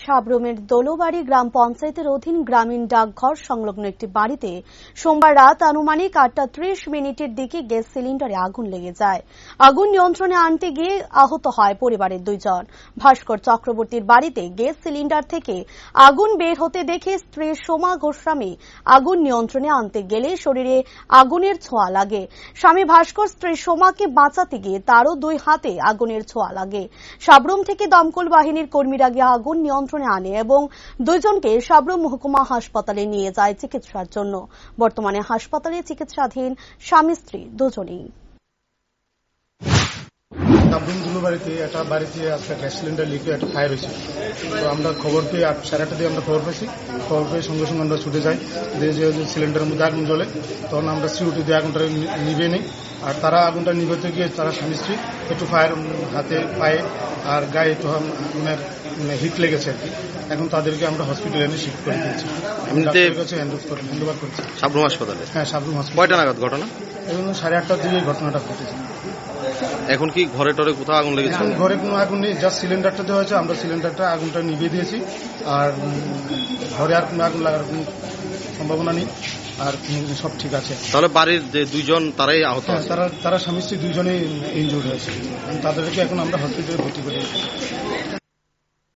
সাবরুমের দোলবাড়ি গ্রাম পঞ্চায়েতের অধীন গ্রামীণ ডাকঘর সংলগ্ন একটি বাড়িতে সোমবার রাত আনুমানিক 8:30 দিকে গ্যাস সিলিন্ডারে আগুন লেগে যায়। আগুন নিয়ন্ত্রণে আনতে গিয়ে আহত হয় পরিবারের 2 জন। ভাস্কর চক্রবর্তীর বাড়িতে গ্যাস সিলিন্ডার থেকে আগুন বের হতে দেখে স্ত্রী সোমা গোস্বামী আগুন নিয়ন্ত্রণে আনতে গেলে শরীরে আগুনের ছোঁয়া লাগে। স্বামী ভাস্কর স্ত্রী সোমাকে বাঁচাতে গিয়ে তারও 2 হাতে আগুনের ছোঁয়া লাগে। সাবরুম থেকে দমকল বাহিনীর কর্মীরা গিয়ে আগুন নিয়ন্ত্রণে আনে এবং 2 জনকে সাবরুম মহকুমা হাসপাতালে নিয়ে যায় চিকিৎসার জন্য। বর্তমানে হাসপাতালে চিকিৎসাধীন স্বামী স্ত্রী দুজনেই। সাবরুম দুলুবাড়িতে একটা বাড়িতে আজকে গ্যাস সিলিন্ডার লিকে একটা ফায়ার হয়েছে। তো আমরা খবর পেয়ে 8:30 দিয়ে আমরা খবর পেয়েছি। খবর পেয়ে সঙ্গে সঙ্গে আমরা ছুটে যাই। যে সিলিন্ডারের মধ্যে আগুন জ্বলে তখন আমরা সিউটি দিয়ে আগুনটা নিভে নিই। আর তারা আগুনটা নিভাতে গিয়ে তারা স্বামী স্ত্রী একটু ফায়ার হাতে পায়ে আর গায়ে একটু আগুনের হিট লেগেছে আর কি। এখন তাদেরকে আমরা হসপিটালে এনে শিফট করে দিয়েছি। হ্যান্ডওভার করেছি সাবরুম হাসপাতালে। হ্যাঁ, সাবরুম হাসপাতাল। কয়টা নাগাদ ঘটনা? এবং 8:30 দিকে ঘটনাটা ঘটেছে। এখন কি ঘরে টরে কোথাও আগুন লেগেছে? এখন ঘরে কোনো আগুন নেই, জাস্ট সিলিন্ডারটা দেওয়া হয়েছে। আমরা সিলিন্ডারটা আগুনটা নিভিয়ে দিয়েছি। আর ঘরে আর কোনো আগুন লাগার কোনো সম্ভাবনা নেই। আর সব ঠিক আছে। তাহলে বাড়ির যে 2 জন তারাই আহত? তারা স্বামী স্ত্রী 2 জনেই ইনজুর্ড হয়েছে। তাদেরকে এখন আমরা হসপিটালে ভর্তি করি।